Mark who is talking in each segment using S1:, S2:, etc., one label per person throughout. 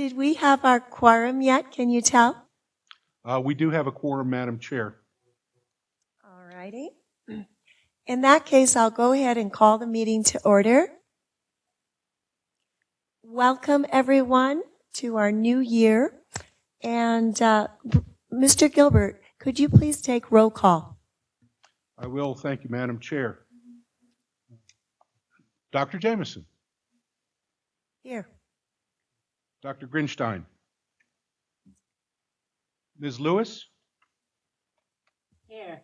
S1: Did we have our quorum yet? Can you tell?
S2: We do have a quorum, Madam Chair.
S1: All righty. In that case, I'll go ahead and call the meeting to order. Welcome, everyone, to our new year. And Mr. Gilbert, could you please take roll call?
S2: I will. Thank you, Madam Chair. Dr. Jameson.
S1: Here.
S2: Dr. Grinstein. Ms. Lewis.
S3: Here.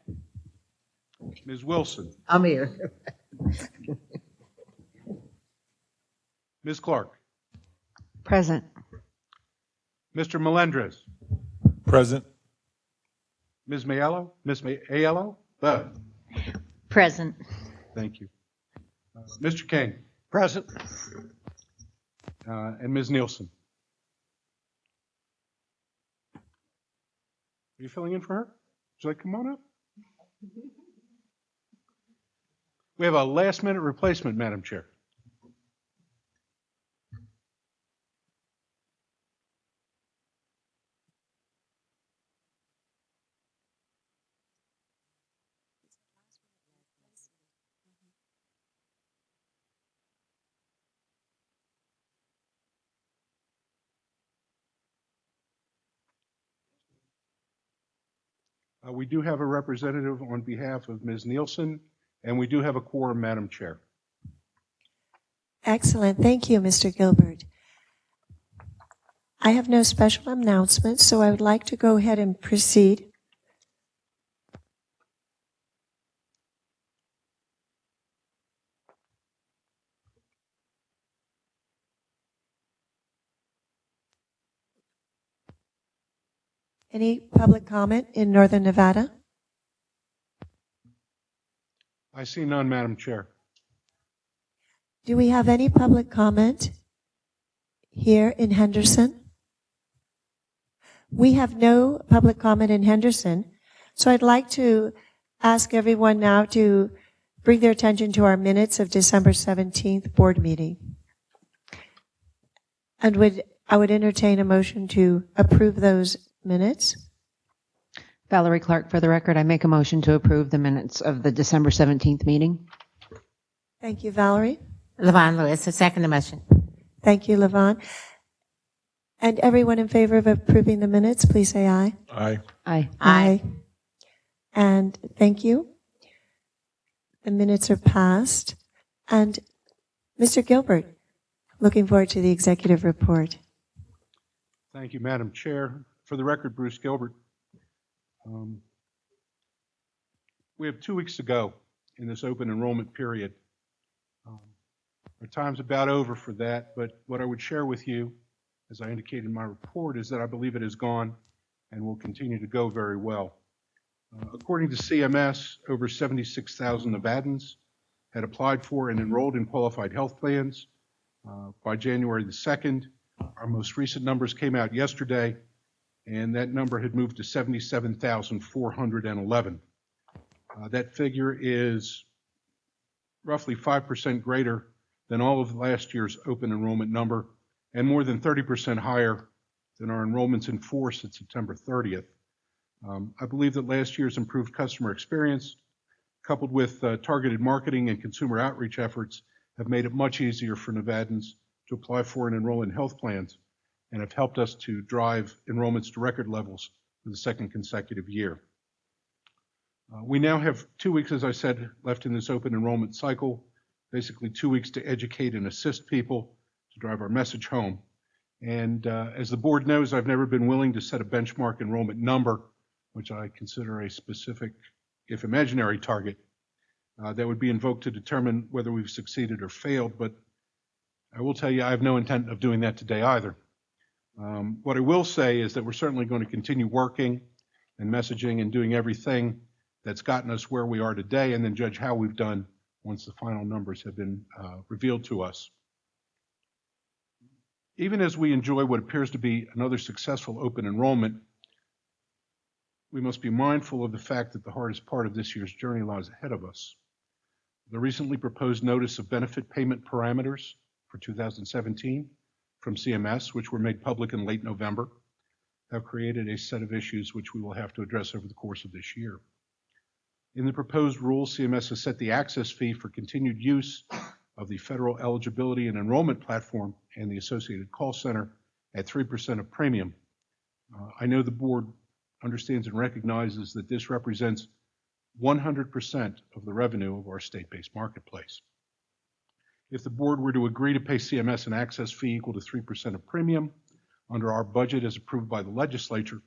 S2: Ms. Wilson.
S3: I'm here.
S2: Ms. Clark.
S4: Present.
S2: Mr. Melendrez.
S5: Present.
S2: Ms. Aiello. Ms. Aiello.
S4: Present.
S2: Thank you. Mr. King.
S5: Present.
S2: And Ms. Nielsen. Are you filling in for her? Would you like to come on up? We have a last-minute replacement, Madam Chair. We do have a representative on behalf of Ms. Nielsen, and we do have a quorum, Madam Chair.
S1: Excellent. Thank you, Mr. Gilbert. I have no special announcements, so I would like to go ahead and proceed. Any public comment in Northern Nevada?
S2: I see none, Madam Chair.
S1: Do we have any public comment here in Henderson? We have no public comment in Henderson, so I'd like to ask everyone now to bring their attention to our minutes of December 17th board meeting. And I would entertain a motion to approve those minutes.
S4: Valerie Clark, for the record, I make a motion to approve the minutes of the December 17th meeting.
S1: Thank you, Valerie.
S3: Levon Lewis, a second motion.
S1: Thank you, Levon. And everyone in favor of approving the minutes, please say aye.
S5: Aye.
S4: Aye.
S3: Aye.
S1: And thank you. The minutes are passed. And Mr. Gilbert, looking forward to the executive report.
S2: Thank you, Madam Chair. For the record, Bruce Gilbert. We have 2 weeks to go in this open enrollment period. Our time's about over for that, but what I would share with you, as I indicated in my report, is that I believe it has gone and will continue to go very well. According to CMS, over 76,000 Nevadans had applied for and enrolled in qualified health plans by January the 2nd. Our most recent numbers came out yesterday, and that number had moved to 77,411. That figure is roughly 5% greater than all of last year's open enrollment number, and more than 30% higher than our enrollments in force at September 30th. I believe that last year's improved customer experience, coupled with targeted marketing and consumer outreach efforts, have made it much easier for Nevadans to apply for and enroll in health plans, and have helped us to drive enrollments to record levels for the second consecutive year. We now have 2 weeks, as I said, left in this open enrollment cycle, basically 2 weeks to educate and assist people to drive our message home. And as the board knows, I've never been willing to set a benchmark enrollment number, which I consider a specific, if imaginary, target that would be invoked to determine whether we've succeeded or failed. But I will tell you, I have no intent of doing that today either. What I will say is that we're certainly going to continue working and messaging and doing everything that's gotten us where we are today, and then judge how we've done once the final numbers have been revealed to us. Even as we enjoy what appears to be another successful open enrollment, we must be mindful of the fact that the hardest part of this year's journey lies ahead of us. The recently proposed notice of benefit payment parameters for 2017 from CMS, which were made public in late November, have created a set of issues which we will have to address over the course of this year. In the proposed rule, CMS has set the access fee for continued use of the federal eligibility and enrollment platform and the associated call center at 3% of premium. I know the board understands and recognizes that this represents 100% of the revenue of our state-based marketplace. If the board were to agree to pay CMS an access fee equal to 3% of premium under our budget as approved by the legislature,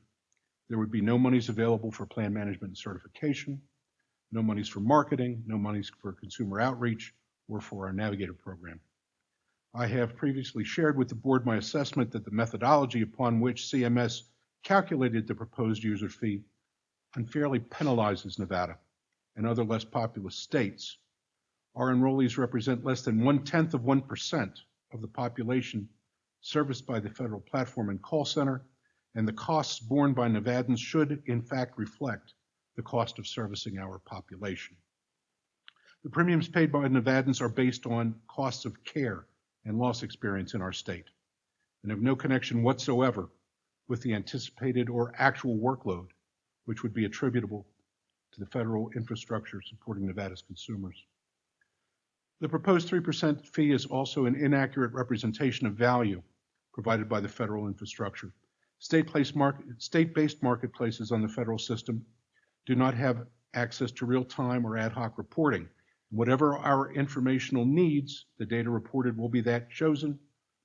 S2: there would be no monies available for plan management and certification, no monies for marketing, no monies for consumer outreach, or for our Navigator program. I have previously shared with the board my assessment that the methodology upon which CMS calculated the proposed user fee unfairly penalizes Nevada and other less populous states. Our enrollees represent less than 0.1% of the population serviced by the federal platform and call center, and the costs borne by Nevadans should in fact reflect the cost of servicing our population. The premiums paid by Nevadans are based on costs of care and loss experience in our state and have no connection whatsoever with the anticipated or actual workload which would be attributable to the federal infrastructure supporting Nevada's consumers. The proposed 3% fee is also an inaccurate representation of value provided by the federal infrastructure. State-based marketplaces on the federal system do not have access to real-time or ad hoc reporting. Whatever our informational needs, the data reported will be that chosen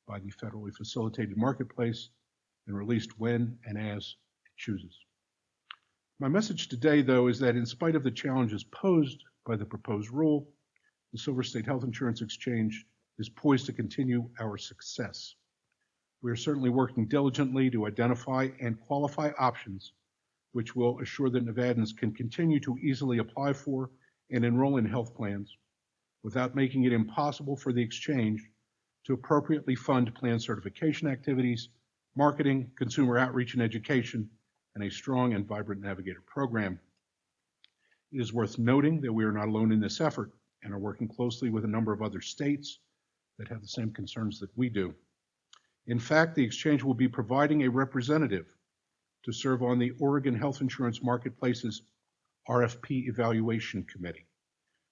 S2: by the federally facilitated marketplace and released when and as it chooses. My message today, though, is that in spite of the challenges posed by the proposed rule, the Silver State Health Insurance Exchange is poised to continue our success. We are certainly working diligently to identify and qualify options which will assure that Nevadans can continue to easily apply for and enroll in health plans without making it impossible for the exchange to appropriately fund plan certification activities, marketing, consumer outreach and education, and a strong and vibrant Navigator program. It is worth noting that we are not alone in this effort and are working closely with a number of other states that have the same concerns that we do. In fact, the exchange will be providing a representative to serve on the Oregon Health Insurance Marketplace's RFP Evaluation Committee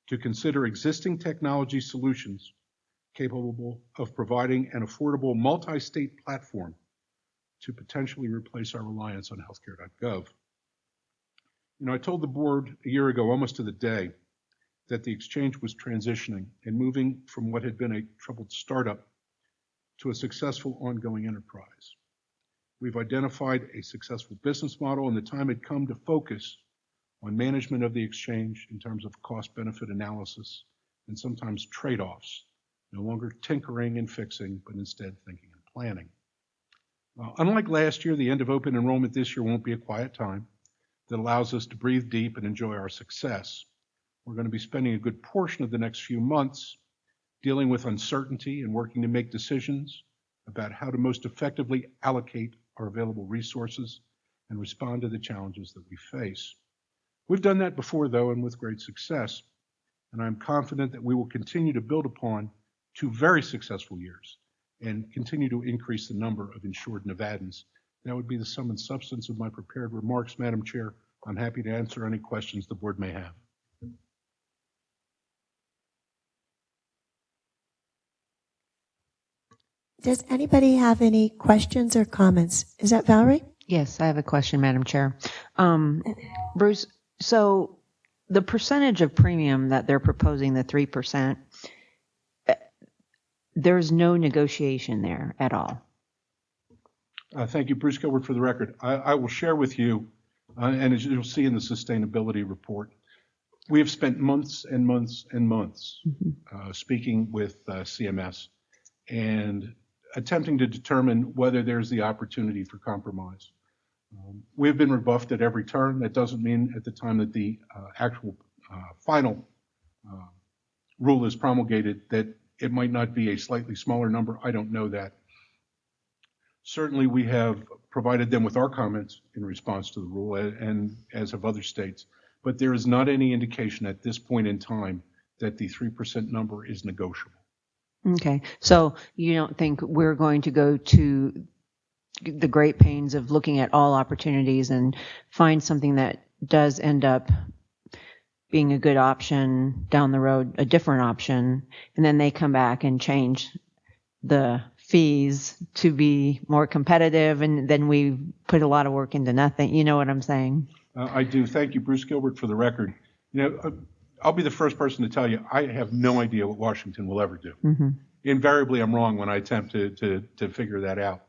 S2: to consider existing technology solutions capable of providing an affordable multi-state platform to potentially replace our reliance on healthcare.gov. You know, I told the board a year ago, almost to the day, that the exchange was transitioning and moving from what had been a troubled startup to a successful ongoing enterprise. We've identified a successful business model, and the time had come to focus on management of the exchange in terms of cost-benefit analysis and sometimes trade-offs, no longer tinkering and fixing, but instead thinking and planning. Unlike last year, the end of open enrollment this year won't be a quiet time that allows us to breathe deep and enjoy our success. We're going to be spending a good portion of the next few months dealing with uncertainty and working to make decisions about how to most effectively allocate our available resources and respond to the challenges that we face. We've done that before, though, and with great success, and I'm confident that we will continue to build upon 2 very successful years and continue to increase the number of insured Nevadans. That would be the sum and substance of my prepared remarks, Madam Chair. I'm happy to answer any questions the board may have.
S1: Does anybody have any questions or comments? Is that Valerie?
S4: Yes, I have a question, Madam Chair. Bruce, so the percentage of premium that they're proposing, the 3%, there's no negotiation there at all.
S2: Thank you, Bruce Gilbert, for the record. I will share with you, and as you'll see in the sustainability report, we have spent months and months and months speaking with CMS and attempting to determine whether there's the opportunity for compromise. We've been rebuffed at every turn. That doesn't mean at the time that the actual final rule is promulgated that it might not be a slightly smaller number. I don't know that. Certainly, we have provided them with our comments in response to the rule, and as have other states, but there is not any indication at this point in time that the 3% number is negotiable.
S4: Okay. So you don't think we're going to go to the great pains of looking at all opportunities and find something that does end up being a good option down the road, a different option, and then they come back and change the fees to be more competitive, and then we put a lot of work into nothing. You know what I'm saying?
S2: I do. Thank you, Bruce Gilbert, for the record. I'll be the first person to tell you, I have no idea what Washington will ever do. Invariably, I'm wrong when I attempt to figure that out.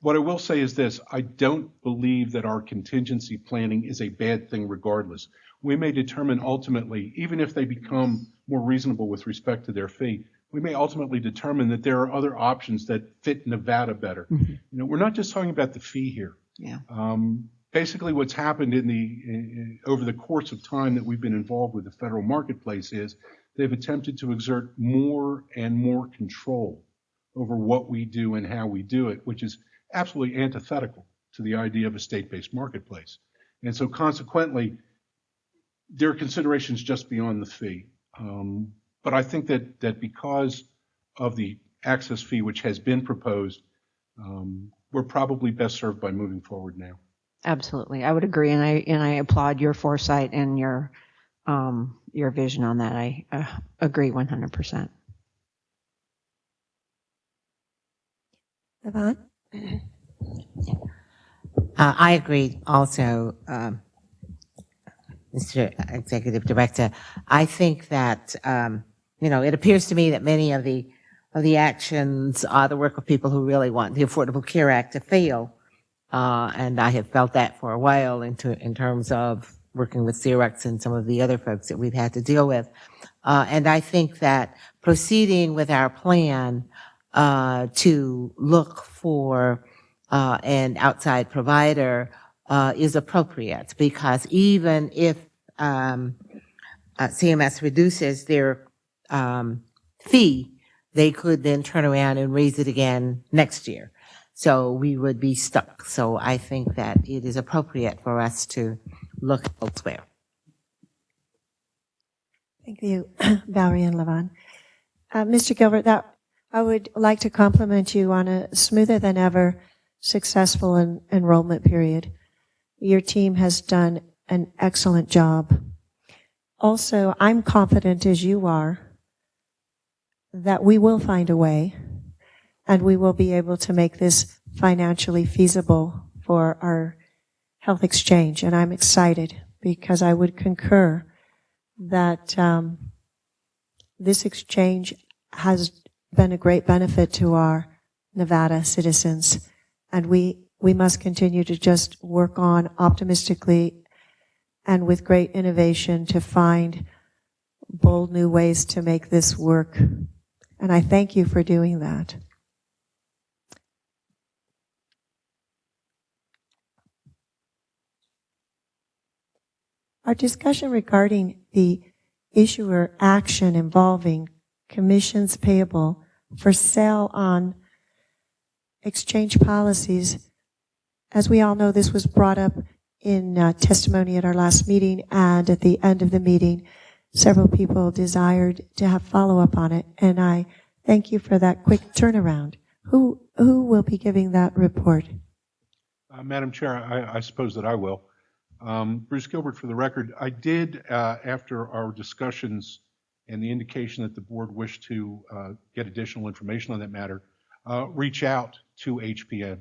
S2: What I will say is this: I don't believe that our contingency planning is a bad thing regardless. We may determine ultimately, even if they become more reasonable with respect to their fee, we may ultimately determine that there are other options that fit Nevada better. We're not just talking about the fee here.
S4: Yeah.
S2: Basically, what's happened over the course of time that we've been involved with the federal marketplace is they've attempted to exert more and more control over what we do and how we do it, which is absolutely antithetical to the idea of a state-based marketplace. And so consequently, there are considerations just beyond the fee. But I think that because of the access fee which has been proposed, we're probably best served by moving forward now.
S4: Absolutely. I would agree. And I applaud your foresight and your vision on that. I agree 100%.
S1: Yvonne?
S3: I agree also, Mr. Executive Director. I think that, it appears to me that many of the actions are the work of people who really want the Affordable Care Act to fail. And I have felt that for a while in terms of working with Xerox and some of the other folks that we've had to deal with. And I think that proceeding with our plan to look for an outside provider is appropriate, because even if CMS reduces their fee, they could then turn around and raise it again next year. So we would be stuck. So I think that it is appropriate for us to look elsewhere.
S1: Thank you, Valerie and Levon. Mr. Gilbert, I would like to compliment you on a smoother than ever successful enrollment period. Your team has done an excellent job. Also, I'm confident as you are that we will find a way and we will be able to make this financially feasible for our health exchange. And I'm excited because I would concur that this exchange has been a great benefit to our Nevada citizens. And we must continue to just work on optimistically and with great innovation to find bold new ways to make this work. And I thank you for doing that. Our discussion regarding the issuer action involving commissions payable for sale on exchange policies. As we all know, this was brought up in testimony at our last meeting, and at the end of the meeting, several people desired to have follow-up on it, and I thank you for that quick turnaround. Who will be giving that report?
S2: Madam Chair, I suppose that I will. Bruce Gilbert, for the record, I did, after our discussions and the indication that the board wished to get additional information on that matter, reach out to HPN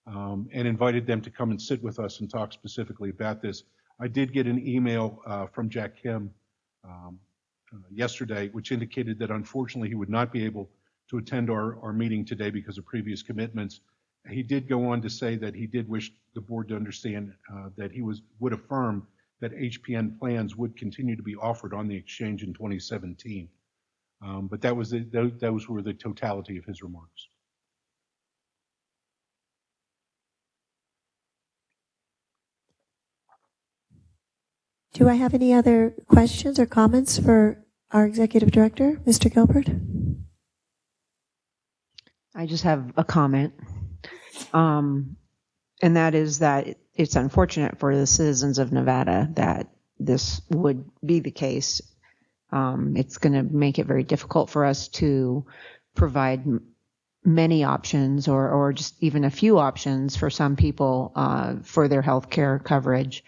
S2: and invited them to come and sit with us and talk specifically about this. I did get an email from Jack Kim yesterday, which indicated that unfortunately he would not be able to attend our meeting today because of previous commitments. He did go on to say that he did wish the board to understand that he would affirm that HPN plans would continue to be offered on the exchange in 2017. But those were the totality of his remarks.
S1: Do I have any other questions or comments for our executive director, Mr. Gilbert?
S4: I just have a comment. And that is that it's unfortunate for the citizens of Nevada that this would be the case. It's going to make it very difficult for us to provide many options or just even a few options for some people for their health care coverage.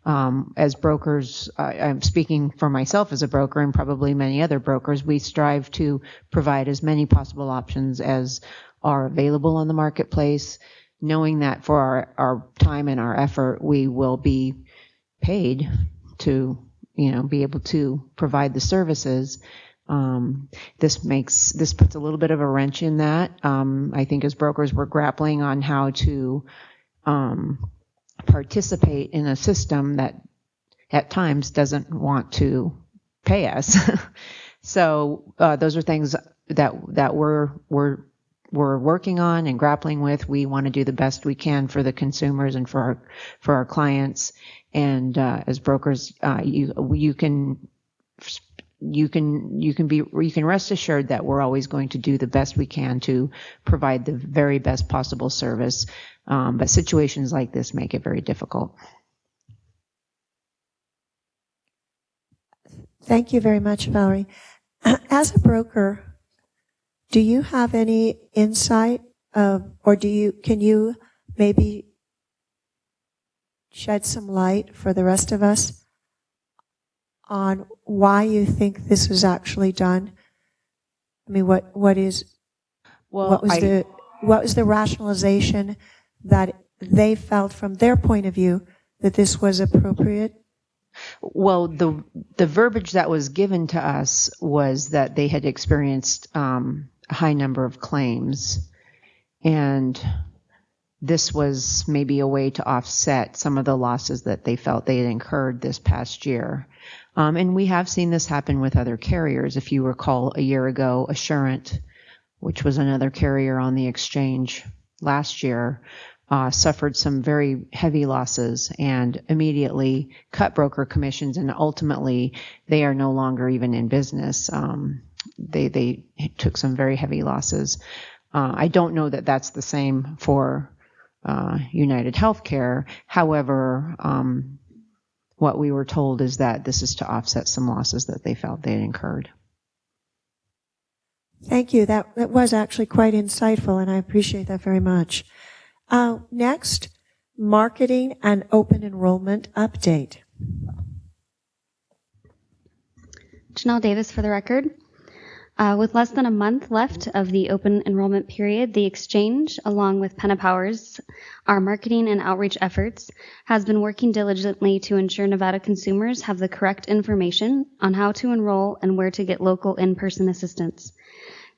S4: As brokers, I'm speaking for myself as a broker and probably many other brokers, we strive to provide as many possible options as are available on the marketplace, knowing that for our time and our effort, we will be paid to, be able to provide the services. This puts a little bit of a wrench in that. I think as brokers, we're grappling on how to participate in a system that at times doesn't want to pay us. So those are things that we're working on and grappling with. We want to do the best we can for the consumers and for our clients. And as brokers, you can rest assured that we're always going to do the best we can to provide the very best possible service. But situations like this make it very difficult.
S1: Thank you very much, Valerie. As a broker, do you have any insight or can you maybe shed some light for the rest of us on why you think this was actually done? I mean, what was the rationalization that they felt from their point of view that this was appropriate?
S4: Well, the verbiage that was given to us was that they had experienced a high number of claims, and this was maybe a way to offset some of the losses that they felt they had incurred this past year. And we have seen this happen with other carriers. If you recall, a year ago, Assurant, which was another carrier on the exchange last year, suffered some very heavy losses and immediately cut broker commissions, and ultimately they are no longer even in business. They took some very heavy losses. I don't know that that's the same for United Healthcare. However, what we were told is that this is to offset some losses that they felt they had incurred.
S1: Thank you. That was actually quite insightful, and I appreciate that very much. Next, marketing and open enrollment update.
S5: Janelle Davis for the record. With less than a month left of the open enrollment period, the Exchange, along with Penna Powers, our marketing and outreach efforts, has been working diligently to ensure Nevada consumers have the correct information on how to enroll and where to get local in-person assistance.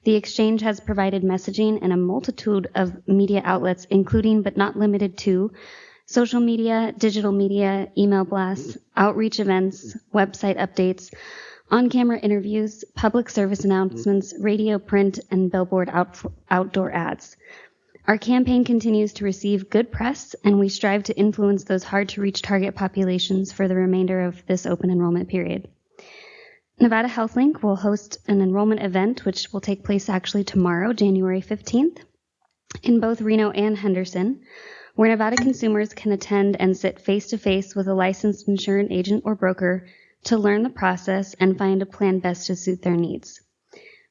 S5: The Exchange has provided messaging in a multitude of media outlets, including but not limited to social media, digital media, email blasts, outreach events, website updates, on-camera interviews, public service announcements, radio, print, and billboard outdoor ads. Our campaign continues to receive good press, and we strive to influence those hard-to-reach target populations for the remainder of this open enrollment period. Nevada HealthLink will host an enrollment event, which will take place actually tomorrow, January 15th, in both Reno and Henderson, where Nevada consumers can attend and sit face-to-face with a licensed insurance agent or broker to learn the process and find a plan best to suit their needs.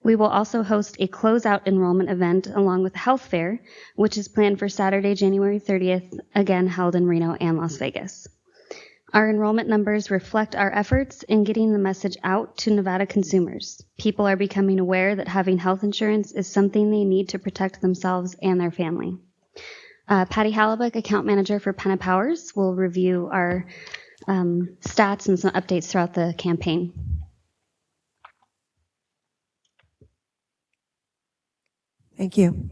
S5: We will also host a closeout enrollment event along with a health fair, which is planned for Saturday, January 30th, again held in Reno and Las Vegas. Our enrollment numbers reflect our efforts in getting the message out to Nevada consumers. People are becoming aware that having health insurance is something they need to protect themselves and their family. Patty Hallebuck, account manager for Penna Powers, will review our stats and some updates throughout the campaign.
S1: Thank you.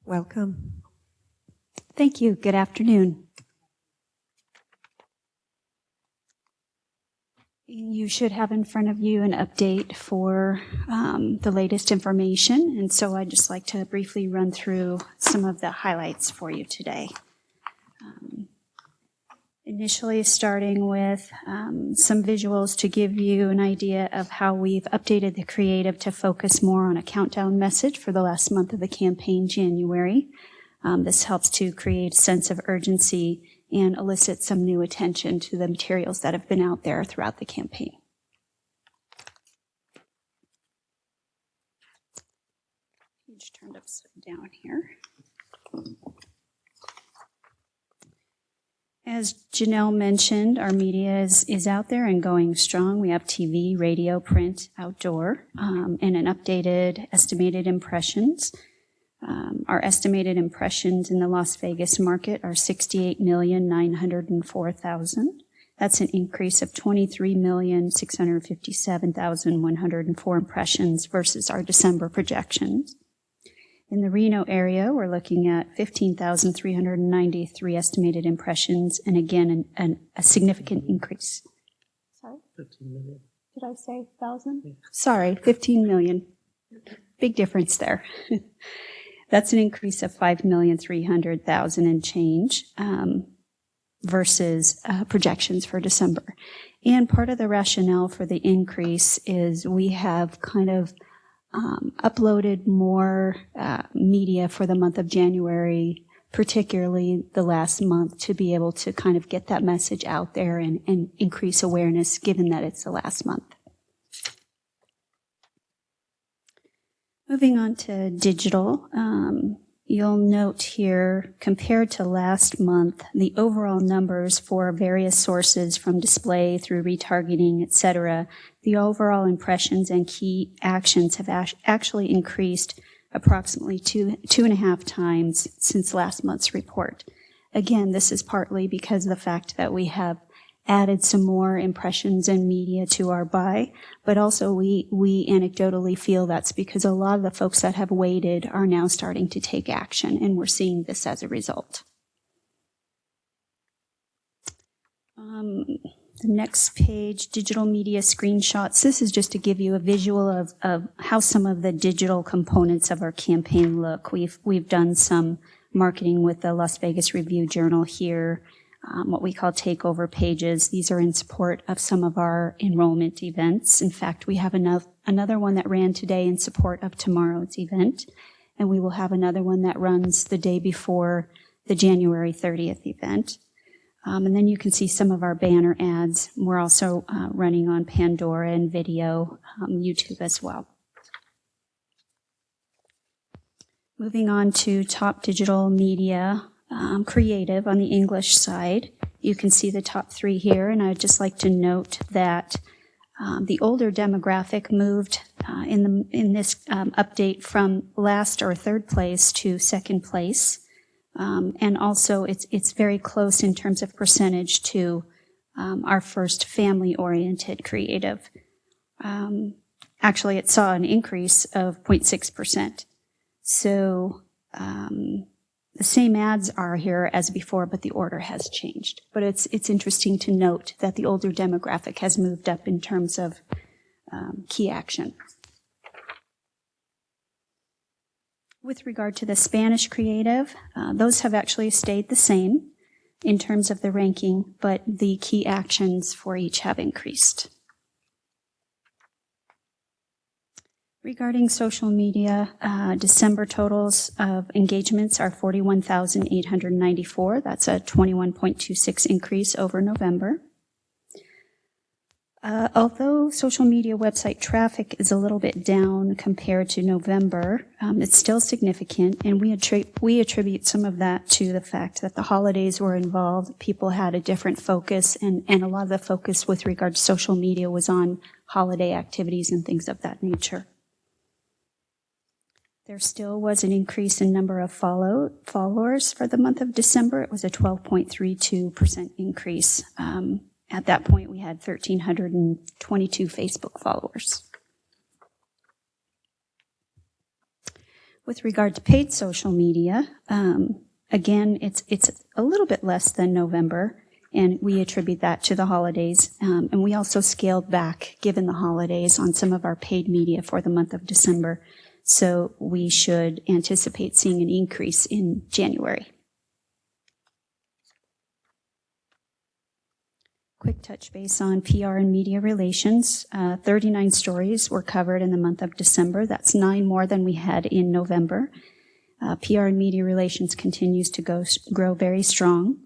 S1: Welcome.
S6: Thank you. Good afternoon. You should have in front of you an update for the latest information, and so I'd just like to briefly run through some of the highlights for you today. Initially starting with some visuals to give you an idea of how we've updated the creative to focus more on a countdown message for the last month of the campaign, January. This helps to create a sense of urgency and elicit some new attention to the materials that have been out there throughout the campaign. Page turned upside down here. As Janelle mentioned, our media is out there and going strong. We have TV, radio, print, outdoor, and an updated estimated impressions. Our estimated impressions in the Las Vegas market are 68,904,000. That's an increase of 23,657,104 impressions versus our December projections. In the Reno area, we're looking at 15,393 estimated impressions, and again, a significant increase. Sorry? 15 million. Did I say 1,000? Yeah. Sorry, 15 million. Big difference there. That's an increase of 5,300,000 and change versus projections for December. And part of the rationale for the increase is we have kind of uploaded more media for the month of January, particularly the last month, to be able to kind of get that message out there and increase awareness given that it's the last month. Moving on to digital, you'll note here, compared to last month, the overall numbers for various sources from display through retargeting, etc., the overall impressions and key actions have actually increased approximately two and a half times since last month's report. Again, this is partly because of the fact that we have added some more impressions and media to our buy, but also we anecdotally feel that's because a lot of the folks that have waited are now starting to take action, and we're seeing this as a result. The next page, digital media screenshots. This is just to give you a visual of how some of the digital components of our campaign look. We've done some marketing with the Las Vegas Review-Journal here, what we call takeover pages. These are in support of some of our enrollment events. In fact, we have another one that ran today in support of tomorrow's event, and we will have another one that runs the day before the January 30th event. And then you can see some of our banner ads. We're also running on Pandora and video, YouTube as well. Moving on to top digital media, creative on the English side. You can see the top three here, and I'd just like to note that the older demographic moved in this update from last or third place to second place. And also it's very close in terms of percentage to our first family-oriented creative. Actually, it saw an increase of 0.6%. So the same ads are here as before, but the order has changed. But it's interesting to note that the older demographic has moved up in terms of key action. With regard to the Spanish creative, those have actually stayed the same in terms of the ranking, but the key actions for each have increased. Regarding social media, December totals of engagements are 41,894. That's a 21.26 increase over November. Although social media website traffic is a little bit down compared to November, it's still significant, and we attribute some of that to the fact that the holidays were involved. People had a different focus, and a lot of the focus with regard to social media was on holiday activities and things of that nature. There still was an increase in number of followers for the month of December. It was a 12.32% increase. At that point, we had 1,322 Facebook followers. With regard to paid social media, again, it's a little bit less than November, and we attribute that to the holidays. And we also scaled back, given the holidays, on some of our paid media for the month of December. So we should anticipate seeing an increase in January. Quick touch base on PR and media relations. 39 stories were covered in the month of December. That's 9 more than we had in November. PR and media relations continues to grow very strong.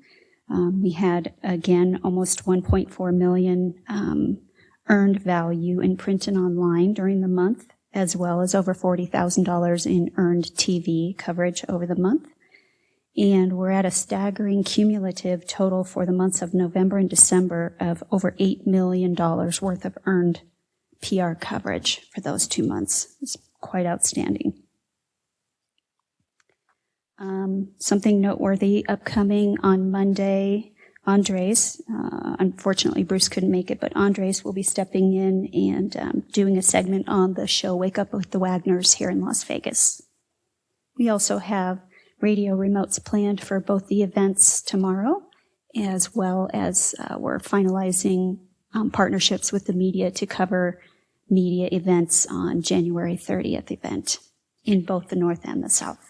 S6: We had, again, almost 1.4 million earned value in print and online during the month, as well as over $40,000 in earned TV coverage over the month. And we're at a staggering cumulative total for the months of November and December of over $8 million worth of earned PR coverage for those 2 months. It's quite outstanding. Something noteworthy upcoming on Monday, Andres, unfortunately Bruce couldn't make it, but Andres will be stepping in and doing a segment on the show Wake Up with the Wagners here in Las Vegas. We also have radio remotes planned for both the events tomorrow, as well as we're finalizing partnerships with the media to cover media events on January 30th event in both the North and the South.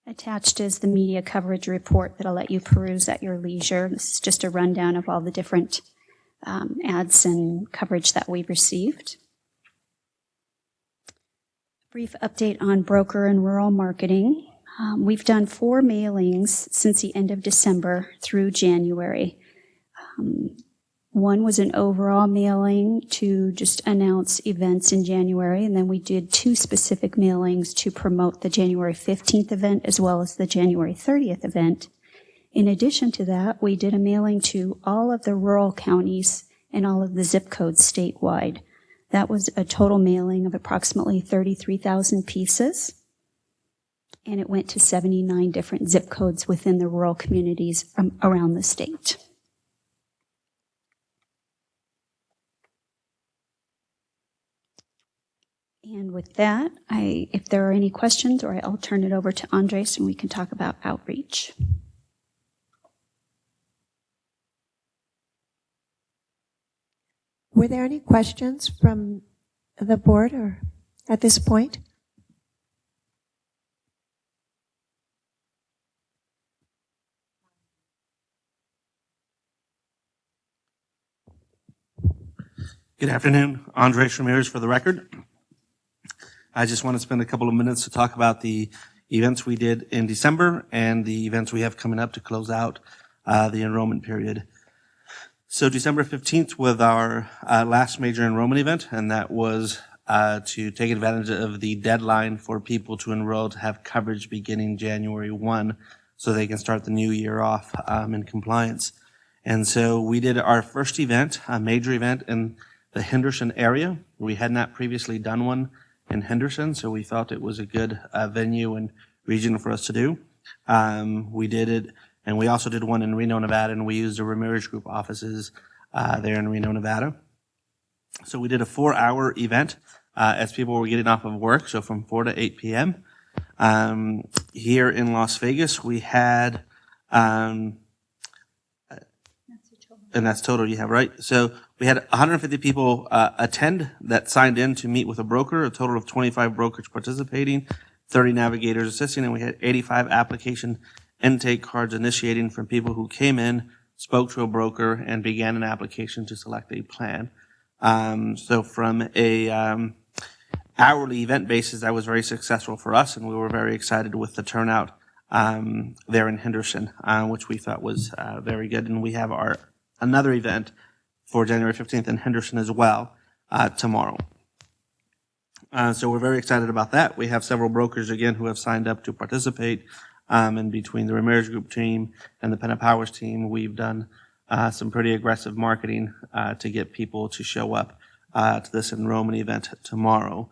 S6: Attached is the media coverage report that I'll let you peruse at your leisure. This is just a rundown of all the different ads and coverage that we've received. Brief update on broker and rural marketing. We've done 4 mailings since the end of December through January. One was an overall mailing to just announce events in January, and then we did 2 specific mailings to promote the January 15th event as well as the January 30th event. In addition to that, we did a mailing to all of the rural counties and all of the zip codes statewide. That was a total mailing of approximately 33,000 pieces, and it went to 79 different zip codes within the rural communities around the state. And with that, if there are any questions, or I'll turn it over to Andres and we can talk about outreach.
S1: Were there any questions from the board or at this point?
S7: Good afternoon. Andres Ramirez for the record. I just want to spend a couple of minutes to talk about the events we did in December and the events we have coming up to close out the enrollment period. So December 15th was our last major enrollment event, and that was to take advantage of the deadline for people to enroll to have coverage beginning January 1 so they can start the new year off in compliance. And so we did our first event, a major event in the Henderson area. We had not previously done one in Henderson, so we thought it was a good venue and region for us to do. We did it, and we also did one in Reno, Nevada, and we used the Ramirez Group offices there in Reno, Nevada. So we did a 4-hour event as people were getting off of work, so from 4 to 8 p.m. Here in Las Vegas, we had, and that's total you have, right? So we had 150 people attend that signed in to meet with a broker, a total of 25 brokers participating, 30 navigators assisting, and we had 85 application intake cards initiating from people who came in, spoke to a broker, and began an application to select a plan. So from a hourly event basis, that was very successful for us, and we were very excited with the turnout there in Henderson, which we thought was very good. And we have another event for January 15th in Henderson as well tomorrow. So we're very excited about that. We have several brokers, again, who have signed up to participate. And between the Ramirez Group team and the Penna Powers team, we've done some pretty aggressive marketing to get people to show up to this enrollment event tomorrow.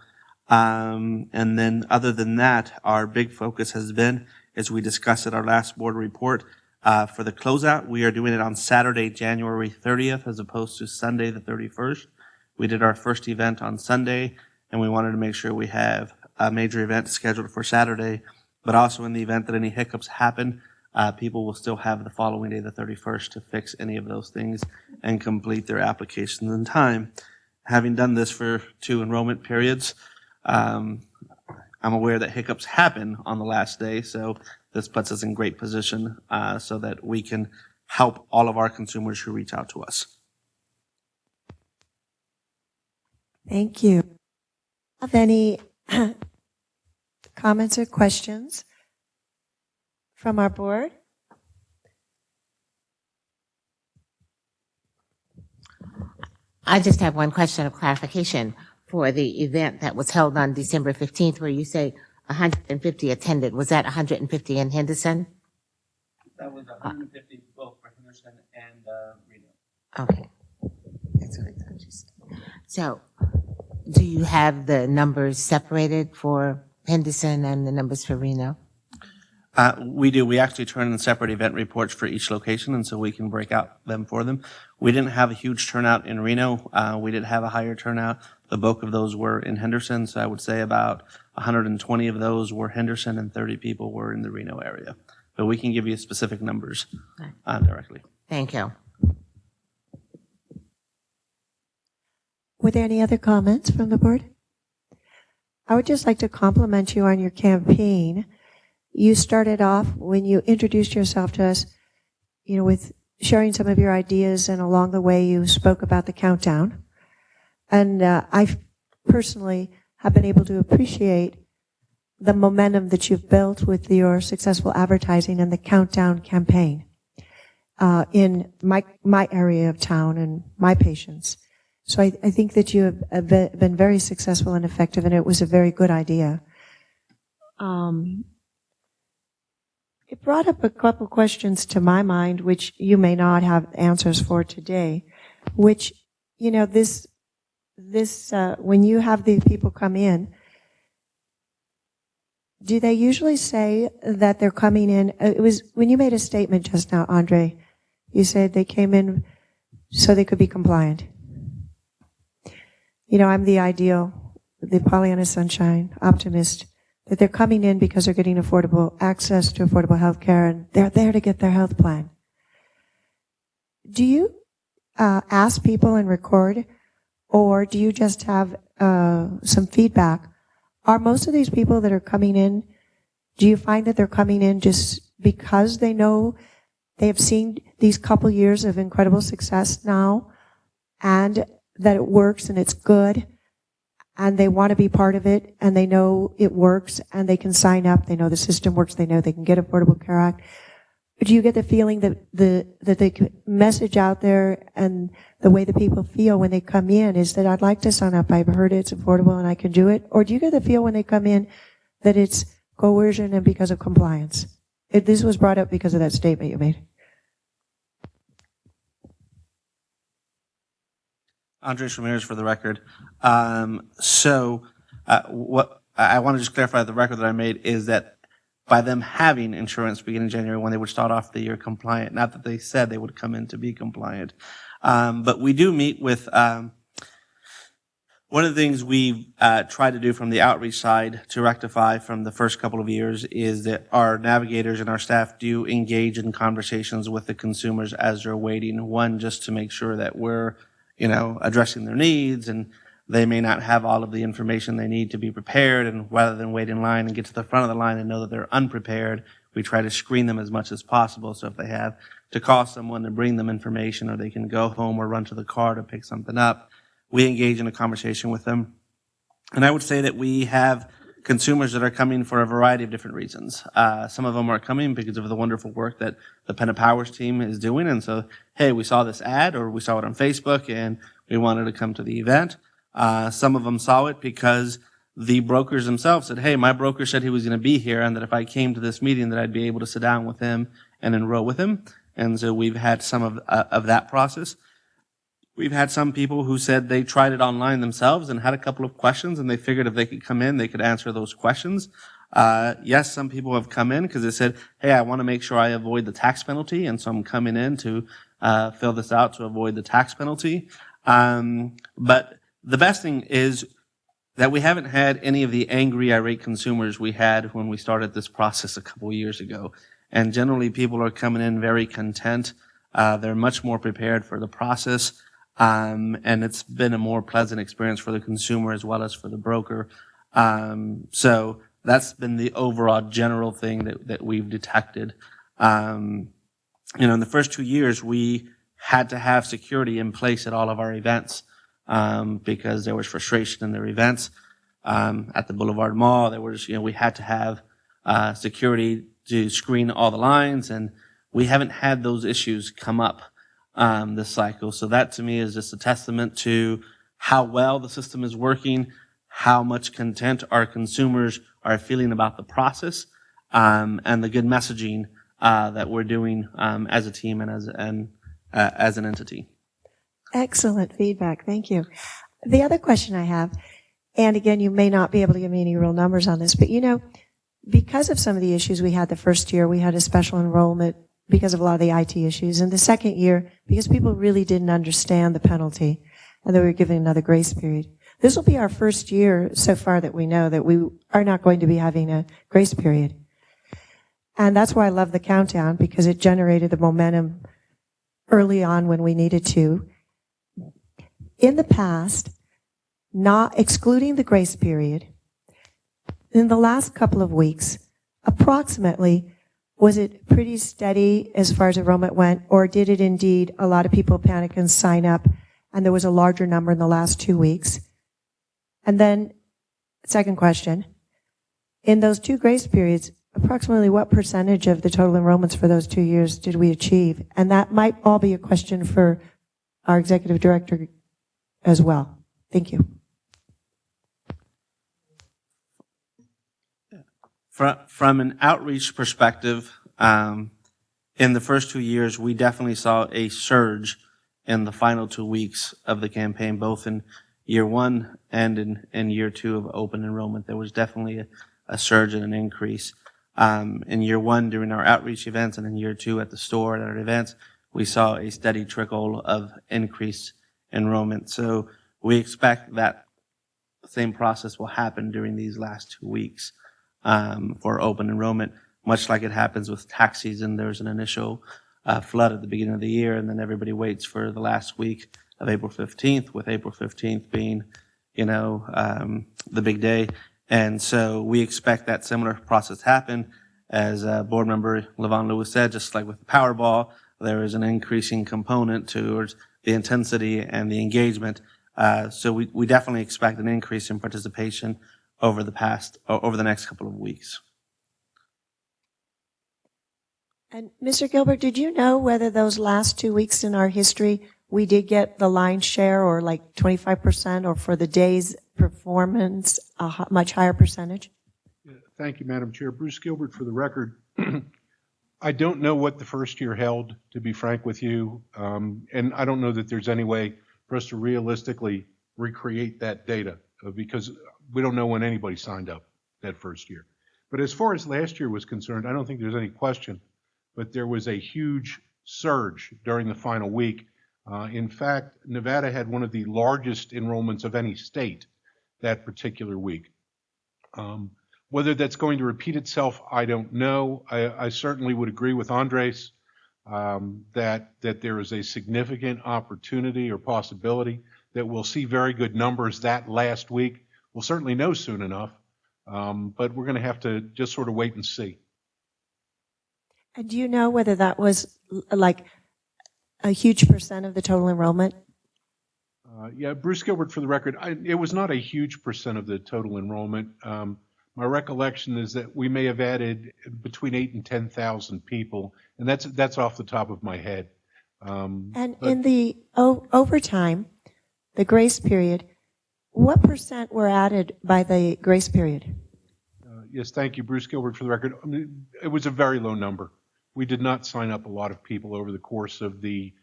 S7: And then other than that, our big focus has been, as we discussed at our last board report, for the closeout, we are doing it on Saturday, January 30th, as opposed to Sunday, the 31st. We did our first event on Sunday, and we wanted to make sure we have a major event scheduled for Saturday, but also in the event that any hiccups happen, people will still have the following day, the 31st, to fix any of those things and complete their applications in time. Having done this for 2 enrollment periods, I'm aware that hiccups happen on the last day, so this puts us in great position so that we can help all of our consumers who reach out to us.
S1: Thank you. Have any comments or questions from our board?
S3: I just have one question of clarification for the event that was held on December 15th, where you say 150 attended. Was that 150 in Henderson?
S7: That was 150 both for Henderson and Reno.
S3: Okay. That's what I thought you said. So, do you have the numbers separated for Henderson and the numbers for Reno?
S7: We do. We actually turn in separate event reports for each location, and so we can break out them for them. We didn't have a huge turnout in Reno. We did have a higher turnout. The bulk of those were in Henderson, so I would say about 120 of those were Henderson and 30 people were in the Reno area. But we can give you specific numbers directly.
S3: Thank you.
S1: Were there any other comments from the board? I would just like to compliment you on your campaign. You started off when you introduced yourself to us, with sharing some of your ideas, and along the way you spoke about the countdown. And I personally have been able to appreciate the momentum that you've built with your successful advertising and the countdown campaign in my area of town and my patients. So I think that you have been very successful and effective, and it was a very good idea. It brought up a couple questions to my mind, which you may not have answers for today, which, this when you have the people come in, do they usually say that they're coming in? It was when you made a statement just now, Andre, you said they came in so they could be compliant. I'm the ideal, the Pollyanna Sunshine optimist, that they're coming in because they're getting affordable access to affordable health care, and they're there to get their health plan. Do you ask people and record, or do you just have some feedback? Are most of these people that are coming in, do you find that they're coming in just because they know they have seen these couple years of incredible success now, and that it works and it's good, and they want to be part of it, and they know it works, and they can sign up, they know the system works, they know they can get Affordable Care Act? Do you get the feeling that the message out there and the way that people feel when they come in is that I'd like to sign up, I've heard it's affordable and I can do it? Or do you get the feel when they come in that it's coercion and because of compliance? This was brought up because of that statement you made.
S7: Andres Ramirez for the record. What I want to just clarify, the record that I made is that by them having insurance beginning January 1, they would start off the year compliant. Not that they said they would come in to be compliant. But we do meet with, one of the things we've tried to do from the outreach side to rectify from the first couple of years is that our navigators and our staff do engage in conversations with the consumers as they're waiting. One, just to make sure that we're addressing their needs, and they may not have all of the information they need to be prepared. And rather than wait in line and get to the front of the line and know that they're unprepared, we try to screen them as much as possible. So if they have to call someone to bring them information, or they can go home or run to the car to pick something up, we engage in a conversation with them. And I would say that we have consumers that are coming for a variety of different reasons. Some of them are coming because of the wonderful work that the Penna Powers team is doing. And so, hey, we saw this ad, or we saw it on Facebook, and we wanted to come to the event. Some of them saw it because the brokers themselves said, hey, my broker said he was going to be here, and that if I came to this meeting that I'd be able to sit down with him and enroll with him. And so we've had some of that process. We've had some people who said they tried it online themselves and had a couple of questions, and they figured if they could come in, they could answer those questions. Yes, some people have come in because they said, hey, I want to make sure I avoid the tax penalty, and so I'm coming in to fill this out to avoid the tax penalty. But the best thing is that we haven't had any of the angry, irate consumers we had when we started this process a couple of years ago. And generally, people are coming in very content. They're much more prepared for the process. And it's been a more pleasant experience for the consumer as well as for the broker. So that's been the overall general thing that we've detected. In the first 2 years, we had to have security in place at all of our events, because there was frustration in their events. at the Boulevard Mall. There was, we had to have security to screen all the lines, and we haven't had those issues come up this cycle. So that to me is just a testament to how well the system is working, how much content our consumers are feeling about the process, and the good messaging that we're doing as a team and as an entity.
S1: Excellent feedback. Thank you. The other question I have, and again, you may not be able to give me any real numbers on this, but because of some of the issues we had the first year, we had a special enrollment because of a lot of the IT issues. And the second year, because people really didn't understand the penalty, and they were given another grace period. This will be our first year so far that we know that we are not going to be having a grace period. And that's why I love the countdown, because it generated the momentum early on when we needed to. In the past, not excluding the grace period, in the last couple of weeks, approximately, was it pretty steady as far as enrollment went, or did it indeed, a lot of people panic and sign up, and there was a larger number in the last 2 weeks? And then, second question, in those 2 grace periods, approximately what percentage of the total enrollments for those 2 years did we achieve? And that might all be a question for our executive director as well. Thank you.
S7: From an outreach perspective, in the first 2 years, we definitely saw a surge in the final 2 weeks of the campaign, both in year 1 and in year 2 of open enrollment. There was definitely a surge and an increase. In year 1 during our outreach events, and in year 2 at the store at our events, we saw a steady trickle of increased enrollment. So we expect that same process will happen during these last 2 weeks for open enrollment, much like it happens with tax season. There's an initial flood at the beginning of the year, and then everybody waits for the last week of April 15th, with April 15th being, the big day. And so we expect that similar process to happen. As board member Levon Lewis said, just like with the Powerball, there is an increasing component towards the intensity and the engagement. So we definitely expect an increase in participation over the next couple of weeks.
S1: And Mr. Gilbert, did you know whether those last 2 weeks in our history we did get the lion's share, or like 25%, or for the day's performance, a much higher percentage?
S2: Thank you, Madam Chair. Bruce Gilbert for the record. I don't know what the first year held, to be frank with you, and I don't know that there's any way for us to realistically recreate that data, because we don't know when anybody signed up that first year. But as far as last year was concerned, I don't think there's any question, but there was a huge surge during the final week. In fact, Nevada had one of the largest enrollments of any state that particular week. Whether that's going to repeat itself, I don't know. I certainly would agree with Andres that there is a significant opportunity or possibility that we'll see very good numbers that last week. We'll certainly know soon enough, but we're going to have to just sort of wait and see.
S1: And do you know whether that was like a huge percent of the total enrollment?
S2: Yeah, Bruce Gilbert for the record. It was not a huge percent of the total enrollment. My recollection is that we may have added between 8,000 and 10,000 people, and that's off the top of my head.
S1: In the overtime, the grace period, what percent were added by the grace period?
S2: Yes, thank you, Bruce Gilbert for the record. It was a very low number. We did not sign up a lot of people over the course of the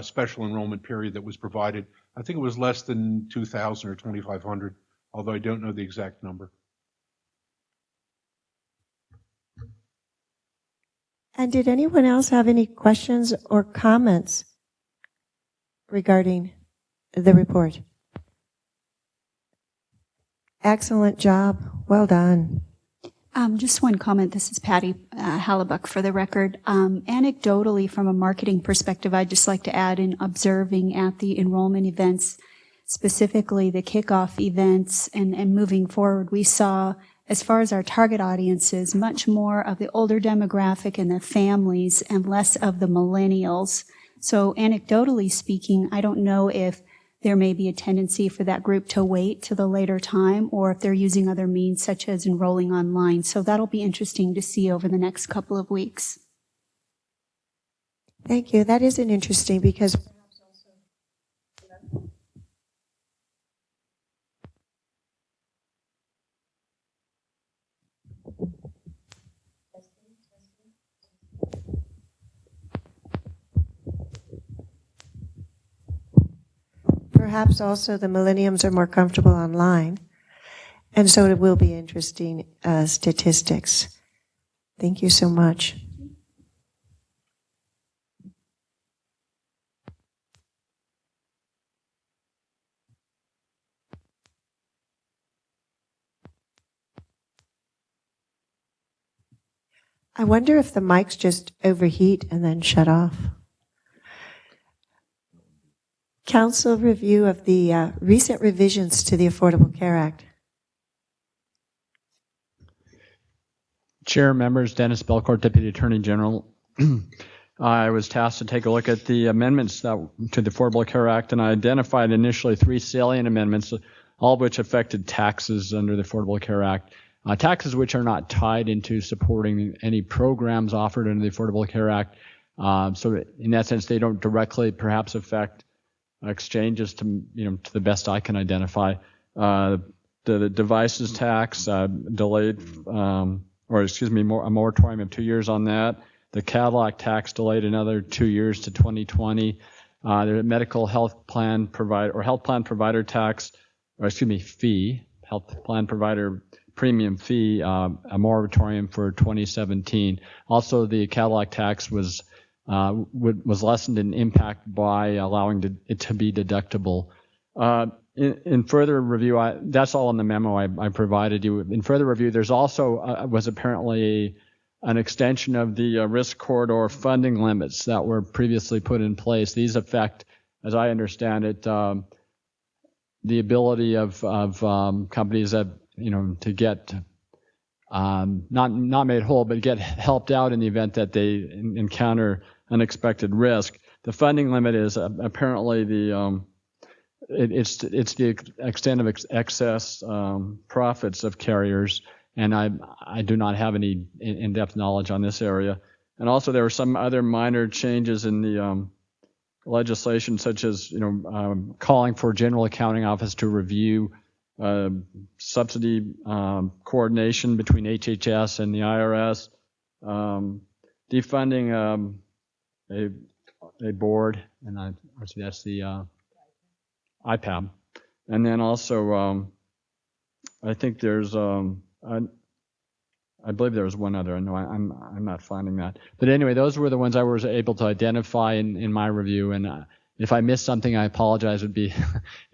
S2: special enrollment period that was provided. I think it was less than 2,000 or 2,500, although I don't know the exact number.
S1: And did anyone else have any questions or comments regarding the report? Excellent job. Well done.
S6: Just one comment. This is Patty Hallebuck for the record. Anecdotally, from a marketing perspective, I'd just like to add, in observing at the enrollment events, specifically the kickoff events and moving forward, we saw, as far as our target audiences, much more of the older demographic and their families and less of the millennials. So anecdotally speaking, I don't know if there may be a tendency for that group to wait to the later time, or if they're using other means such as enrolling online. So that'll be interesting to see over the next couple of weeks.
S1: Thank you. That is an interesting because perhaps also the millenniums are more comfortable online, and so it will be interesting statistics. Thank you so much. I wonder if the mics just overheat and then shut off. Council review of the recent revisions to the Affordable Care Act.
S8: Chair, members, Dennis Belcourt, Deputy Attorney General. I was tasked to take a look at the amendments to the Affordable Care Act, and I identified initially 3 salient amendments, all of which affected taxes under the Affordable Care Act. Taxes which are not tied into supporting any programs offered under the Affordable Care Act. So in that sense, they don't directly perhaps affect exchanges to the best I can identify. The devices tax delayed, a moratorium of 2 years on that. The Cadillac tax delayed another 2 years to 2020. The medical health plan provider tax, fee, health plan provider premium fee, a moratorium for 2017. Also, the Cadillac tax was lessened in impact by allowing it to be deductible. In further review, that's all in the memo I provided you. In further review, there's also was apparently an extension of the risk corridor funding limits that were previously put in place. These affect, as I understand it, the ability of companies that to get not made whole, but get helped out in the event that they encounter unexpected risk. The funding limit is apparently it's the extent of excess profits of carriers, and I do not have any in-depth knowledge on this area. And also there were some other minor changes in the legislation, such as calling for General Accounting Office to review subsidy coordination between HHS and the IRS, defunding a board, and that's the IPAB, and then also I think there's I believe there was one other. No, I'm not finding that. But anyway, those were the ones I was able to identify in my review, and if I missed something, I apologize. Would be,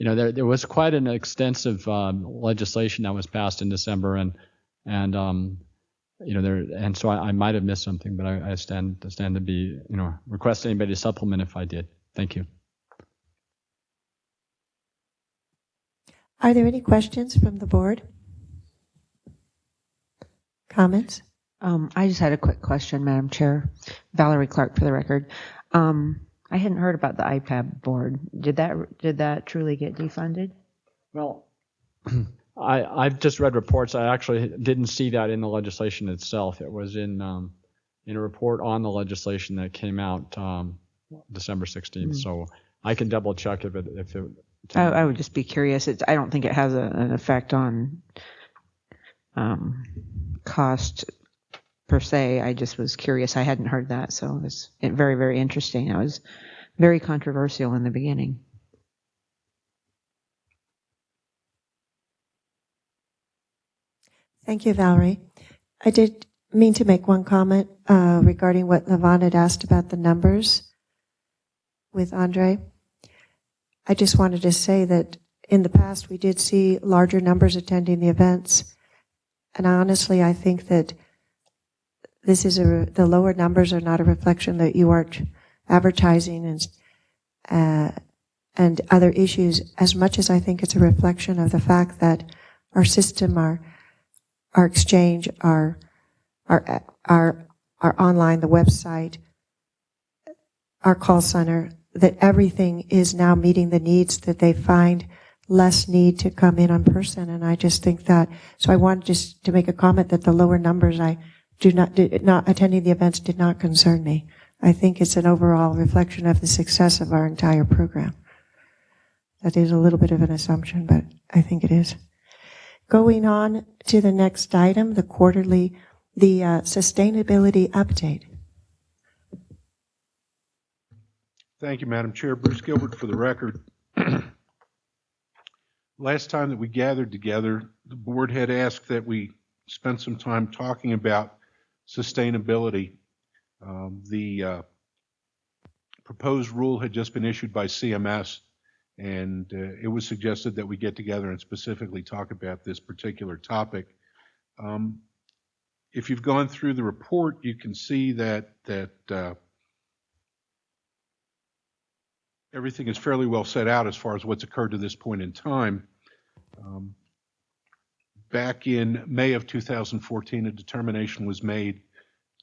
S8: there was quite an extensive legislation that was passed in December, and so I might have missed something, but I stand to be, request anybody to supplement if I did. Thank you.
S1: Are there any questions from the board? Comments?
S4: I just had a quick question, Madam Chair. Valerie Clark, for the record. I hadn't heard about the IPAB board. Did that truly get defunded?
S8: Well, I've just read reports. I actually didn't see that in the legislation itself. It was in a report on the legislation that came out December 16th. So I can double check if it.
S4: I would just be curious. I don't think it has an effect on cost per se. I just was curious. I hadn't heard that, so it was very, very interesting. It was very controversial in the beginning.
S1: Thank you, Valerie. I did mean to make one comment regarding what Levon had asked about the numbers with Andre. I just wanted to say that in the past we did see larger numbers attending the events, and honestly I think that this is the lower numbers are not a reflection that you aren't advertising and other issues, as much as I think it's a reflection of the fact that our system, our exchange, our online, the website, our call center, that everything is now meeting the needs, that they find less need to come in on person. And I just think that, so I wanted just to make a comment that the lower numbers, not attending the events did not concern me. I think it's an overall reflection of the success of our entire program. That is a little bit of an assumption, but I think it is. Going on to the next item, the sustainability update.
S2: Thank you, Madam Chair. Bruce Gilbert for the record. Last time that we gathered together, the board had asked that we spend some time talking about sustainability. The proposed rule had just been issued by CMS, and it was suggested that we get together and specifically talk about this particular topic. If you've gone through the report, you can see that everything is fairly well set out as far as what's occurred to this point in time. Back in May of 2014, a determination was made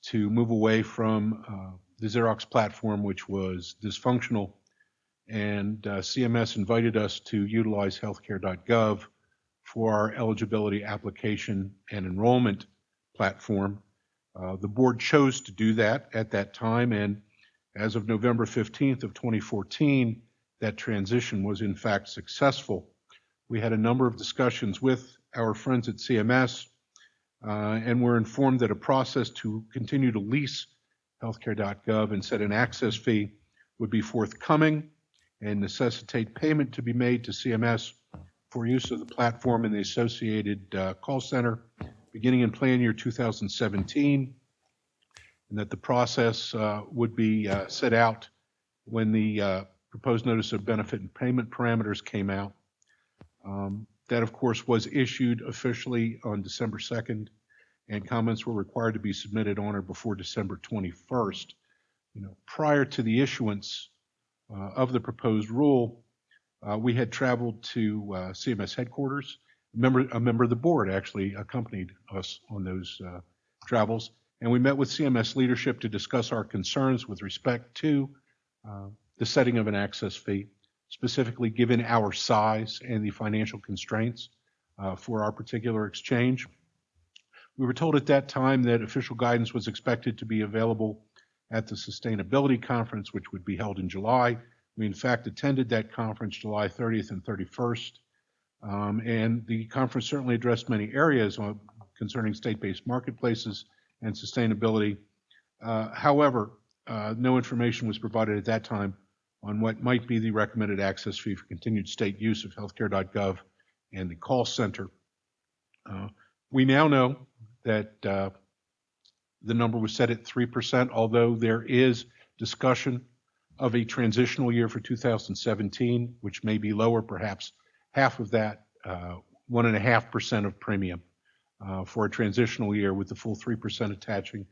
S2: to move away from the Xerox platform, which was dysfunctional, and CMS invited us to utilize healthcare.gov for our eligibility application and enrollment platform. The board chose to do that at that time, and as of November 15th of 2014, that transition was in fact successful. We had a number of discussions with our friends at CMS, and were informed that a process to continue to lease healthcare.gov and set an access fee would be forthcoming and necessitate payment to be made to CMS for use of the platform and the associated call center beginning in plan year 2017, and that the process would be set out when the proposed notice of benefit and payment parameters came out. That, of course, was issued officially on December 2nd, and comments were required to be submitted on or before December 21st. Prior to the issuance of the proposed rule, we had traveled to CMS headquarters. A member of the board actually accompanied us on those travels, and we met with CMS leadership to discuss our concerns with respect to the setting of an access fee, specifically given our size and the financial constraints for our particular exchange. We were told at that time that official guidance was expected to be available at the Sustainability Conference, which would be held in July. We, in fact, attended that conference July 30th and 31st, and the conference certainly addressed many areas concerning state-based marketplaces and sustainability. However, no information was provided at that time on what might be the recommended access fee for continued state use of healthcare.gov and the call center. We now know that the number was set at 3%, although there is discussion of a transitional year for 2017, which may be lower, perhaps half of that, 1.5% of premium for a transitional year, with the full 3% attaching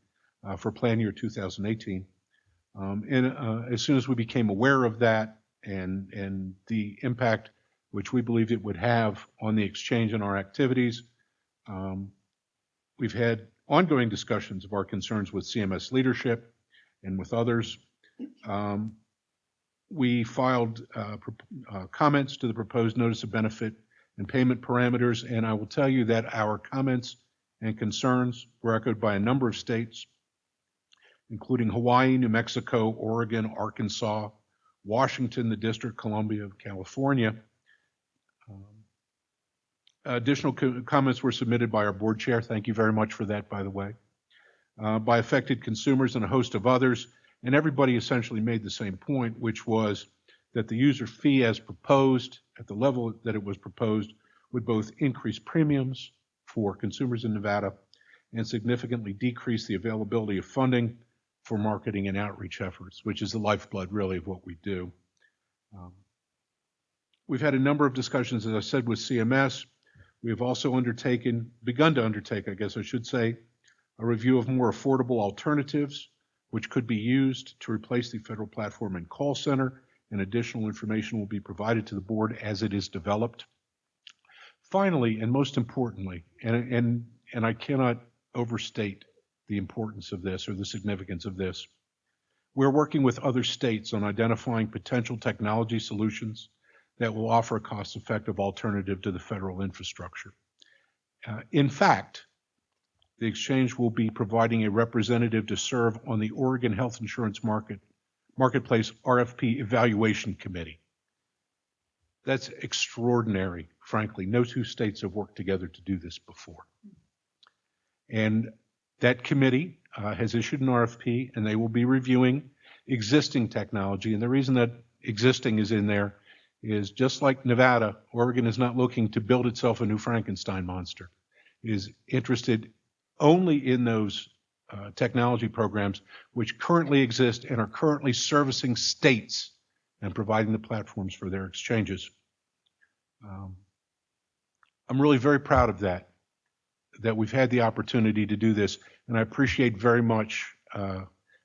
S2: for plan year 2018. And as soon as we became aware of that and the impact which we believed it would have on the exchange and our activities, we've had ongoing discussions of our concerns with CMS leadership and with others. We filed comments to the proposed notice of benefit and payment parameters, and I will tell you that our comments and concerns were echoed by a number of states, including Hawaii, New Mexico, Oregon, Arkansas, Washington, the District of Columbia, California. Additional comments were submitted by our board chair. Thank you very much for that, by the way. By affected consumers and a host of others, and everybody essentially made the same point, which was that the user fee as proposed, at the level that it was proposed, would both increase premiums for consumers in Nevada and significantly decrease the availability of funding for marketing and outreach efforts, which is the lifeblood, really, of what we do. We've had a number of discussions, as I said, with CMS. We have also begun to undertake, I guess I should say, a review of more affordable alternatives which could be used to replace the federal platform and call center, and additional information will be provided to the board as it is developed. Finally, and most importantly, and I cannot overstate the importance of this or the significance of this, We're working with other states on identifying potential technology solutions that will offer a cost-effective alternative to the federal infrastructure. In fact, the exchange will be providing a representative to serve on the Oregon Health Insurance Marketplace RFP Evaluation Committee. That's extraordinary, frankly. No two states have worked together to do this before. And that committee has issued an RFP, and they will be reviewing existing technology. And the reason that existing is in there is just like Nevada, Oregon is not looking to build itself a new Frankenstein monster. It is interested only in those technology programs which currently exist and are currently servicing states and providing the platforms for their exchanges. I'm really very proud of that we've had the opportunity to do this, and I appreciate very much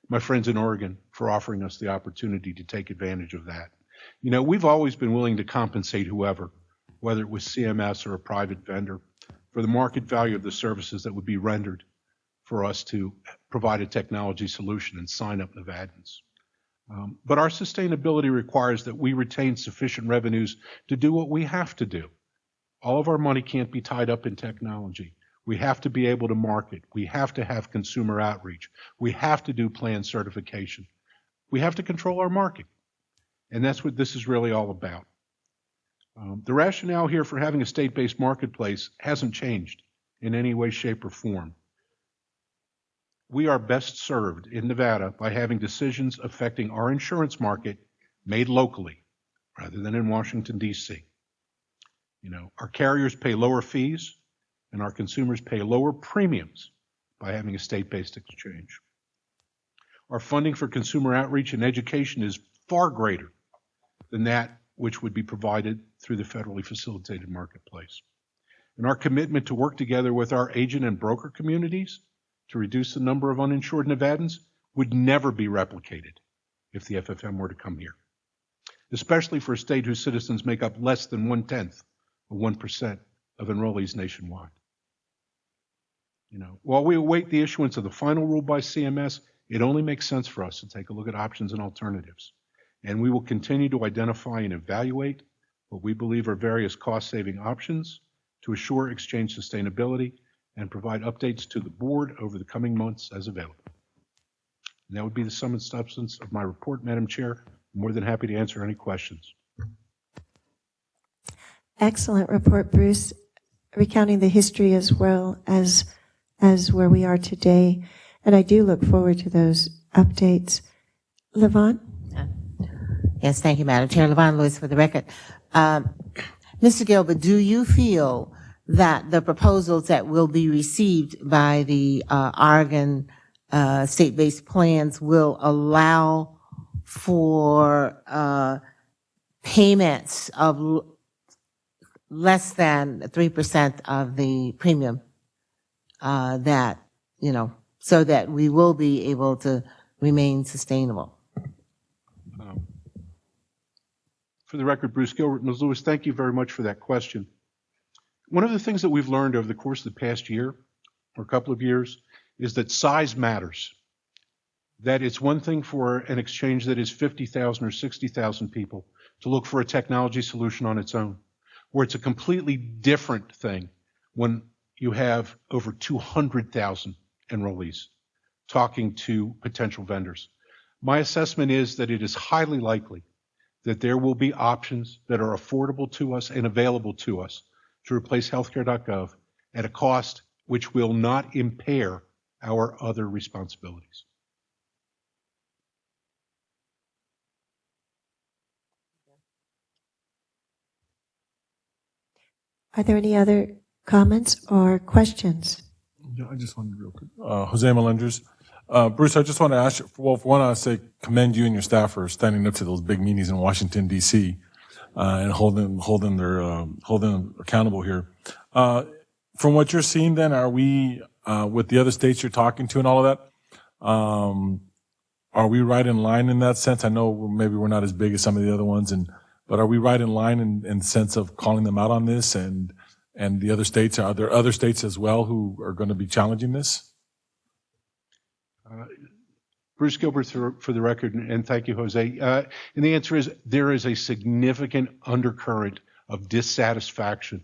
S2: my friends in Oregon for offering us the opportunity to take advantage of that. You know, we've always been willing to compensate whoever, whether it was CMS or a private vendor, for the market value of the services that would be rendered for us to provide a technology solution and sign up Nevadans. But our sustainability requires that we retain sufficient revenues to do what we have to do. All of our money can't be tied up in technology. We have to be able to market. We have to have consumer outreach. We have to do plan certification. We have to control our market. And that's what this is really all about. The rationale here for having a state-based marketplace hasn't changed in any way, shape, or form. We are best served in Nevada by having decisions affecting our insurance market made locally rather than in Washington, D.C. You know, our carriers pay lower fees and our consumers pay lower premiums by having a state-based exchange. Our funding for consumer outreach and education is far greater than that which would be provided through the federally facilitated marketplace. And our commitment to work together with our agent and broker communities to reduce the number of uninsured Nevadans would never be replicated if the FFM were to come here, especially for a state whose citizens make up less than 1/10 of 1% of enrollees nationwide. You know, while we await the issuance of the final rule by CMS, it only makes sense for us to take a look at options and alternatives. And we will continue to identify and evaluate what we believe are various cost-saving options to assure exchange sustainability and provide updates to the board over the coming months as available. And that would be the sum and substance of my report, Madam Chair. I'm more than happy to answer any questions.
S1: Excellent report, Bruce, recounting the history as well as where we are today. And I do look forward to those updates. Levon?
S3: Yes, thank you, Madam Chair. Levon Lewis for the record. Mr. Gilbert, do you feel that the proposals that will be received by the Oregon state-based plans will allow for payments of less than 3% of the premium that, you know, so that we will be able to remain sustainable?
S2: For the record, Bruce Gilbert. Ms. Lewis, thank you very much for that question. One of the things that we've learned over the course of the past year or a couple of years is that size matters. That it's one thing for an exchange that is 50,000 or 60,000 people to look for a technology solution on its own, where it's a completely different thing when you have over 200,000 enrollees talking to potential vendors. My assessment is that it is highly likely that there will be options that are affordable to us and available to us to replace healthcare.gov at a cost which will not impair our other responsibilities.
S1: Are there any other comments or questions?
S9: Yeah, I just wanted real quick. Jose Melendres. Bruce, I just want to ask you, well, for one, I say commend you and your staff for standing up to those big meetings in Washington, D.C., and holding them accountable here. From what you're seeing then, are we, with the other states you're talking to and all of that, are we right in line in that sense? I know maybe we're not as big as some of the other ones, but are we right in line in the sense of calling them out on this and the other states? Are there other states as well who are going to be challenging this?
S2: Bruce Gilbert for the record, and thank you, Jose. And the answer is there is a significant undercurrent of dissatisfaction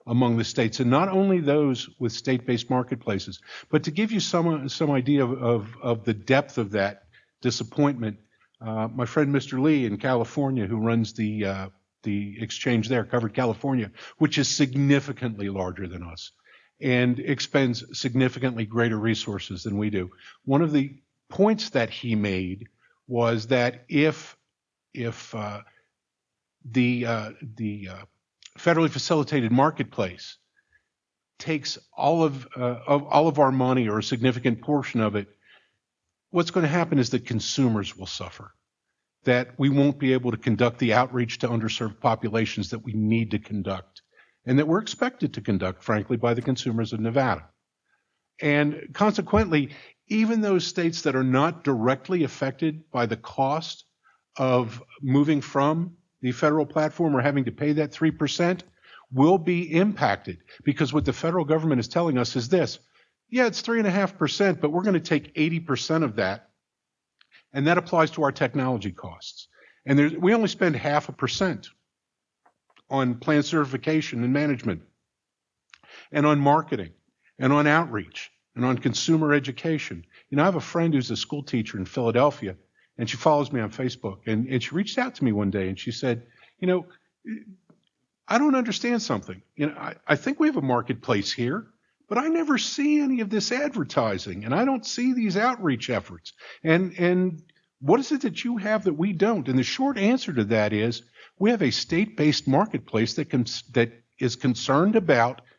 S2: among the states, and not only those with state-based marketplaces. But to give you some idea of the depth of that disappointment, my friend Mr. Lee in California, who runs the exchange there, Covered California, which is significantly larger than us and expends significantly greater resources than we do. One of the points that he made was that if the federally facilitated marketplace takes all of our money or a significant portion of it, what's going to happen is that consumers will suffer, that we won't be able to conduct the outreach to underserved populations that we need to conduct, and that we're expected to conduct, frankly, by the consumers of Nevada. And consequently, even those states that are not directly affected by the cost of moving from the federal platform or having to pay that 3% will be impacted, because what the federal government is telling us is this: yeah, it's 3.5%, but we're going to take 80% of that, and that applies to our technology costs. And we only spend 0.5% on plan certification and management, and on marketing, and on outreach, and on consumer education. You know, I have a friend who's a school teacher in Philadelphia, and she follows me on Facebook, and she reached out to me one day, and she said, you know, I don't understand something. You know, I think we have a marketplace here, but I never see any of this advertising, and I don't see these outreach efforts. And what is it that you have that we don't? And the short answer to that is we have a state-based marketplace that is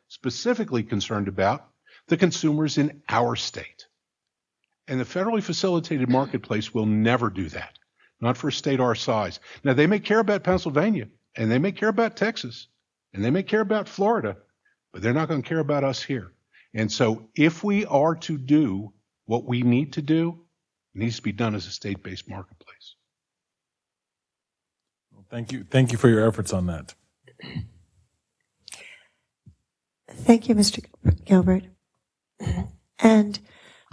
S2: specifically concerned about the consumers in our state. And the federally facilitated marketplace will never do that, not for a state our size. Now, they may care about Pennsylvania, and they may care about Texas, and they may care about Florida, but they're not going to care about us here. And so if we are to do what we need to do, it needs to be done as a state-based marketplace.
S9: Well, thank you. Thank you for your efforts on that.
S1: Thank you, Mr. Gilbert. And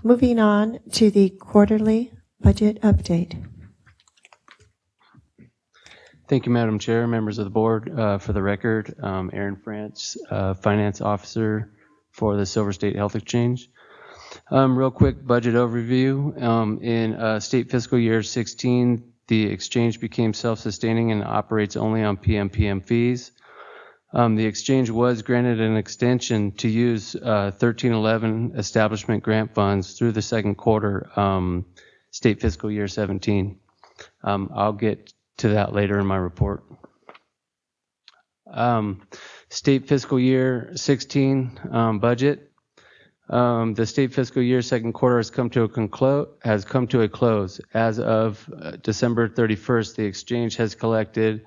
S1: moving on to the quarterly budget update.
S10: Thank you, Madam Chair, members of the board. For the record, Aaron France, Finance Officer for the Silver State Health Exchange. Real quick budget overview. In state fiscal year 16, the exchange became self-sustaining and operates only on PMPM fees. The exchange was granted an extension to use 1311 establishment grant funds through the second quarter, state fiscal year 17. I'll get to that later in my report. State fiscal year 16 budget. The state fiscal year second quarter has come to a close. As of December 31st, the exchange has collected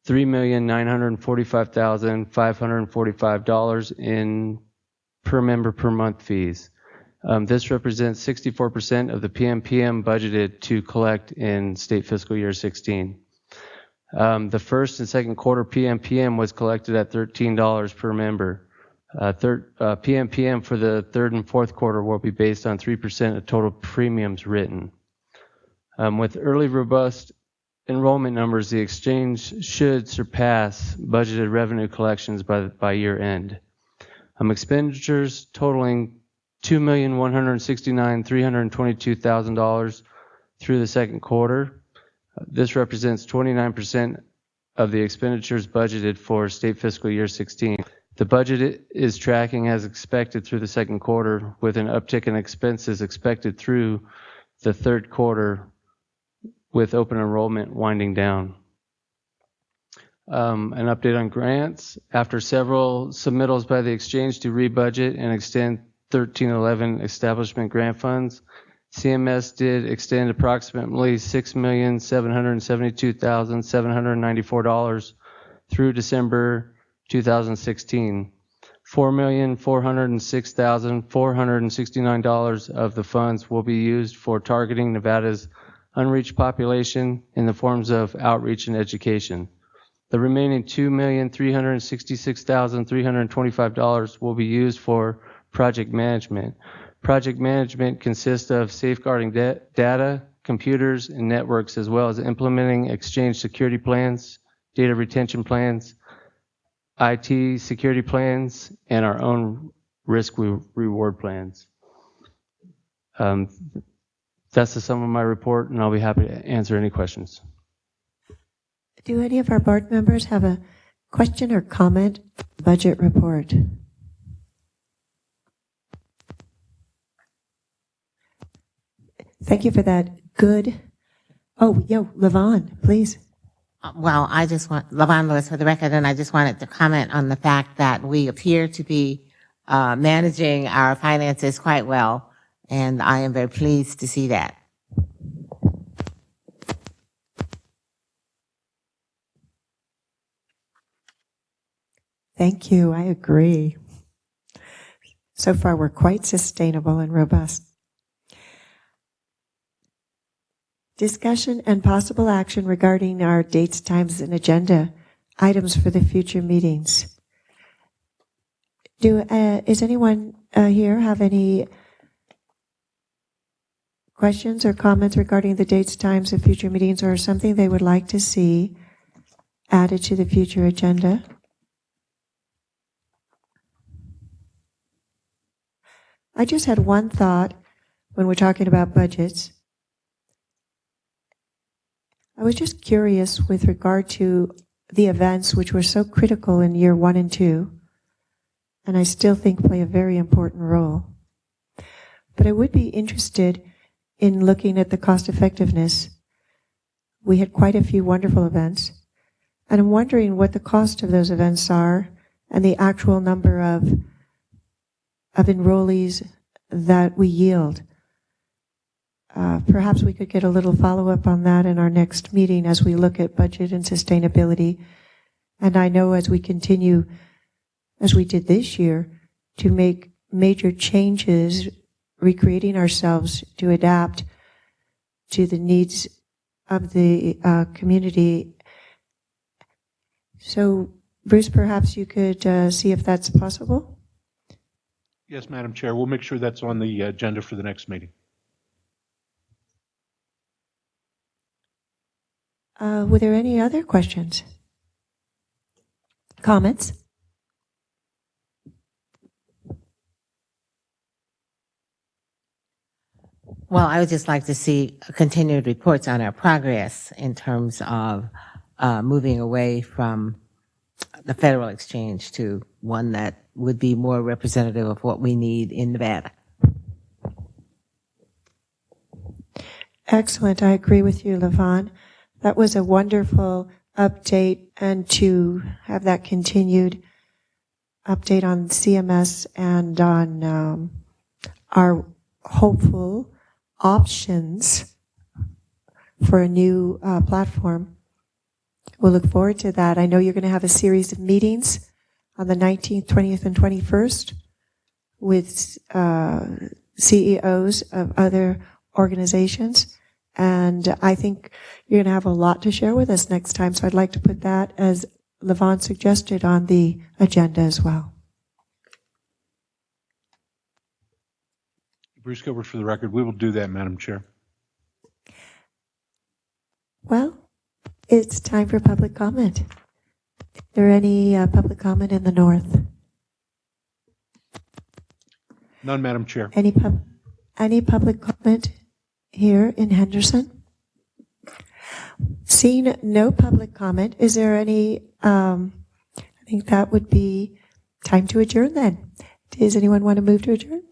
S10: $3,945,545 in per member per month fees. This represents 64% of the PMPM budgeted to collect in state fiscal year 16. The first and second quarter PMPM was collected at $13 per member. PMPM for the third and fourth quarter will be based on 3% of total premiums written. With early robust enrollment numbers, the exchange should surpass budgeted revenue collections by year end. Expenditures totaling $2,169,322,000 through the second quarter. This represents 29% of the expenditures budgeted for state fiscal year 16. The budget is tracking as expected through the second quarter, with an uptick in expenses expected through the third quarter, with open enrollment winding down. An update on grants. After several submittals by the exchange to rebudget and extend 1311 establishment grant funds, CMS did extend approximately $6,772,794 through December 2016. $4,406,469 of the funds will be used for targeting Nevada's unreached population in the forms of outreach and education. The remaining $2,366,325 will be used for project management, Project management consists of safeguarding data, computers, and networks, as well as implementing Exchange security plans, data retention plans, IT security plans, and our own risk reward plans. That's the sum of my report, and I'll be happy to answer any questions.
S1: Do any of our board members have a question or comment? Budget report. Thank you for that. Good. Oh, Levon, please.
S3: Well, I just want, Lavon Lewis for the record, and I just wanted to comment on the fact that we appear to be managing our finances quite well, and I am very pleased to see that.
S1: Thank you. I agree. So far, we're quite sustainable and robust. Discussion and possible action regarding our dates, times, and agenda items for the future meetings. Is anyone here have any questions or comments regarding the dates, times of future meetings, or something they would like to see added to the future agenda? I just had one thought when we're talking about budgets. I was just curious with regard to the events which were so critical in year 1 and 2, and I still think play a very important role. But I would be interested in looking at the cost effectiveness. We had quite a few wonderful events, and I'm wondering what the cost of those events are and the actual number of enrollees that we yield. Perhaps we could get a little follow-up on that in our next meeting as we look at budget and sustainability. And I know as we continue, as we did this year, to make major changes, recreating ourselves to adapt to the needs of the community. So, Bruce, perhaps you could see if that's possible?
S2: Yes, Madam Chair. We'll make sure that's on the agenda for the next meeting.
S1: Were there any other questions? Comments?
S3: Well, I would just like to see continued reports on our progress in terms of moving away from the federal exchange to one that would be more representative of what we need in Nevada.
S1: Excellent. I agree with you, Levon. That was a wonderful update, and to have that continued update on CMS and on our hopeful options for a new platform. We'll look forward to that. I know you're going to have a series of meetings on the 19th, 20th, and 21st with CEOs of other organizations. And I think you're going to have a lot to share with us next time. So I'd like to put that, as Levon suggested, on the agenda as well.
S2: Bruce Gilbert for the record. We will do that, Madam Chair.
S1: Well, it's time for public comment. Is there any public comment in the north?
S2: None, Madam Chair.
S1: Any public comment here in Henderson? Seeing no public comment, is there any, I think that would be time to adjourn then. Does anyone want to move to adjourn?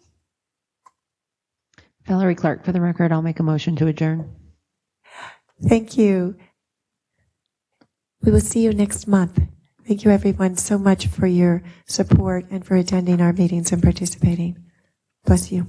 S4: Valerie Clark, for the record, I'll make a motion to adjourn.
S1: Thank you. We will see you next month. Thank you everyone so much for your support and for attending our meetings and participating. Bless you.